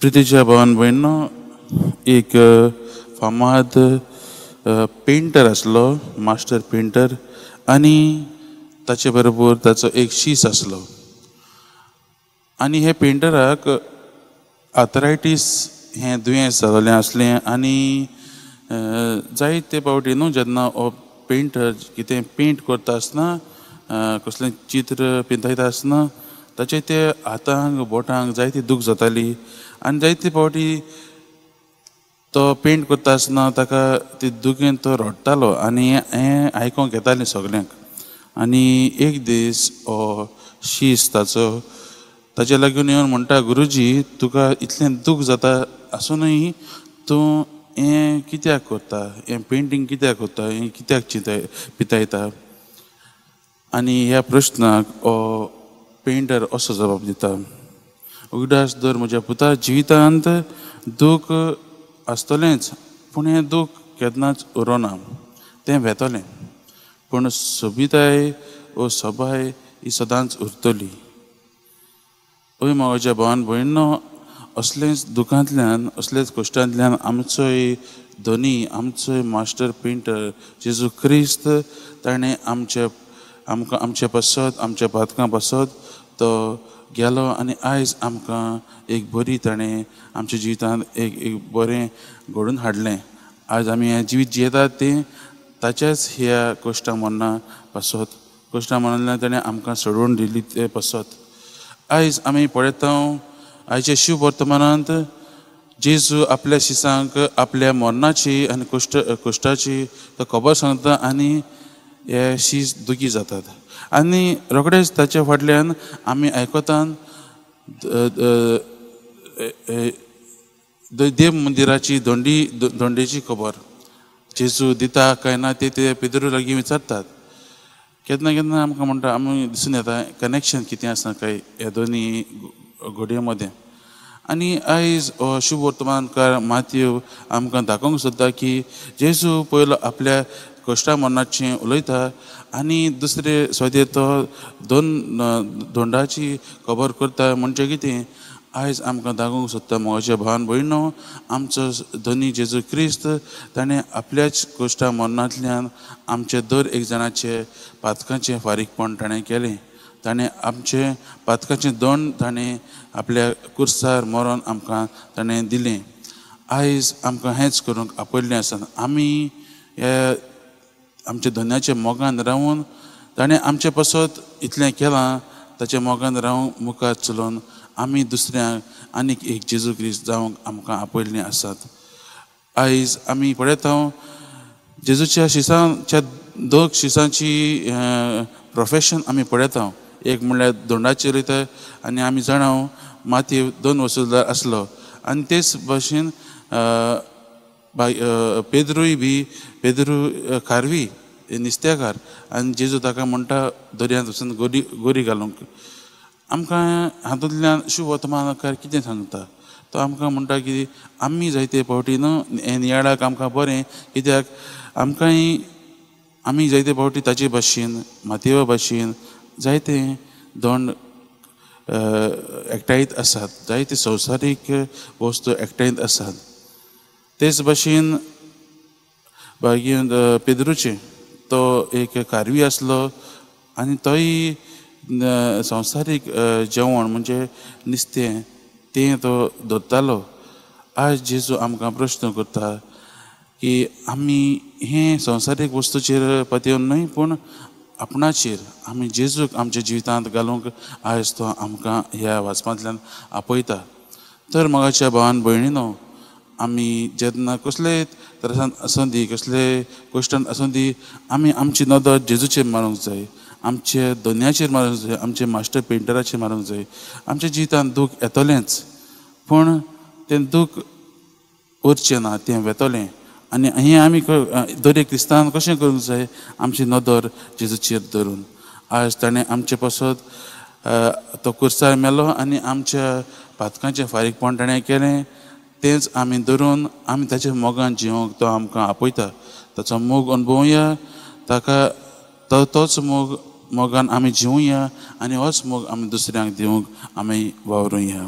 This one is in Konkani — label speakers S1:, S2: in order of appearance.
S1: प्रितीच्या भावान भयणो एक फामाद पेंटर आसलो, मास्टर पेंटर, आनी ताचे बरोबर ताचो एक शीस आसलो. आनी हे पेंटराक आर्थरायटीस हें दुयेंस जाल्लें आसलें आनी जायते फावटी न्हू जेन्ना हो पेंटर कितें पेंट करता आसतना कसलें चित्र पिंजयता आसतना ताचे ते हातांक बोटांक जायती दूख जाताली आनी जायते फावटी तो पेंट करता आसतना ताका ती दुखेन तो रडटालो आनी हें आयकोंक येतालें सगल्यांक. आनी एक दीस हो शीस ताचे लागून येवन म्हणटा, गुरुजी तुका इतलें दूख जाता आसुनूय तूं हें कित्याक करता, हें पेंटींग कित्याक करता, हें कित्याक पितायता. आनी ह्या प्रश्नाक हो पेंटर असो जबाब दिता, उगडास दर म्हज्या पुता जिवितांत दूख आसतलेंच पूण हें दूख केन्नाच उरोना, तें वेतोलें, पूण सोबिताय वो सोबाय ही सदांच उरतली. ओय म्हज्या भावान भयणो, असलेच दुखांतल्यान असलेच कश्टांतल्यान आमचोय धनी, आमचोय मास्टर पेंटर जेजू क्रिस्त ताणें आमकां आमच्या पासत, आमच्या पातकां पासत तो गेलो आनी आयज आमकां एक बरी ताणें आमच्या जिवितांत एक बरें घडून हाडलें. आयज आमी हें जिवीत जियेतात तें ताच्याच ह्या कश्टां मरणां पासत, कश्टां मरणांतल्यान ताणें आमकां सोडून दिली ते पासत. आयज आमी पळयता आयच्या शिव वर्तमानांत जेजू आपल्या शिसांक आपल्या मरणाची आनी कश्टाची तो खबर सांगता आनी हे शीस दुखी जातात. आनी रोखडेच ताच्या फाटल्यान आमी आयकतात देव मंदिराची धोंडेची खबर जेजू दिता काय ना ते पेद्रू लागीं विचारतात. केन्ना केन्ना आमकां म्हणटा, आमी दिसून येता कनेक्शन कितें आसा काय ह्या दोनी घडये मदें. आनी आयज हो शुभ वर्तमानकार मातयेव आमकां दाखोवंक सोदता की जेजू पयलो आपल्या कश्टा मरणाचें उलयता आनी दुसरे सुवातेर तो धोंडाची खबर करता. म्हणजे कितें आयज आमकां दाखोवंक सोदता म्हज्या भावान भयणो, आमचो धनी जेजू क्रिस्त ताणें आपल्याच कश्टा मरणांतल्यान आमचे दर एक जाणाचे पातकांचें फारीकपण ताणें केलें. ताणें आमचे पातकांचें दंड ताणें आपल्या कुर्सार मरोन आमकां ताणें दिलें. आयज आमकां हेंच करूंक आपयल्लें आसा. आमी हे आमच्या धन्याच्या मोगान रावून ताणें आमचे पासत इतलें केलां, ताच्या मोगान रावून मुखार चलोवन आमी दुसऱ्यांक आनीक एक जेजू क्रिस्त जावंक आमकां आपयल्लीं आसात. आयज आमी पळयता जेजूच्या शिसांच्या दोग शिसांची प्रोफेशन आमी पळयता. एक म्हणल्यार धोंडाचेर वयता आनी आमी जाणा मातयेव 2 वसूलदार आसलो आनी तेच भाशेन पेद्रू खारवी नुस्तेकार आनी जेजू ताका म्हणटा दर्यांत वचून गोरी घालूंक. आमकां हातूंतल्यान शुभ वर्तमानकार कितें सांगता, तो आमकां म्हणटा की आमी जायते फावटी न्हू हें नियाळाक आमकां बरें, कित्याक आमी जायते फावटी ताचे भाशेन मातयेवा भाशेन जायते दंड एकठांयत आसात, जायते संवसारीक वस्तू एकठांयत आसात. तेच भाशेन पेद्रूचे तो एक कारवी आसलो आनी तोय संवसारीक जेवण म्हणजे नुस्तें तें तो धरतालो. आयज जेजू आमकां प्रश्न करता की आमी हें संवसारीक वस्तूचेर पातयेवन न्हय पूण आपणाचेर आमी जेजूक आमच्या जिवितांत घालूंक आयज तो आमकां ह्या वाचपांतल्यान आपयता. तर म्हाज्या भावान भयणीनो, आमी जेन्ना कसलेय त्रासांत आसूं दी, कसले कश्टांत आसूं दी, आमी आमची नदर जेजूचेर मारूंक जाय, आमच्या धन्याचेर मारूंक जाय, आमच्या मास्टर पेंटराचेर मारूंक जाय. आमच्या जिवितांत दूख येतलेंच पूण तें दूख उरचें ना, तें वेतोलें. आनी हें आमी दर एक क्रिस्तांवान कशें करूंक जाय, आमची नदर जेजूचेर धरून. आयज ताणें आमचे पासत तो कुर्सार मेलो आनी आमच्या पातकांचें फारीकपण ताणें केलें, तेंच आमी धरून आमी ताच्या मोगान जिवंक तो आमकां आपयता. ताचो मोग अनुभवुया, ताका तोच मोगान आमी जिवुया आनी होच मोग आमी दुसऱ्यांक दिवंक आमी वावरुया.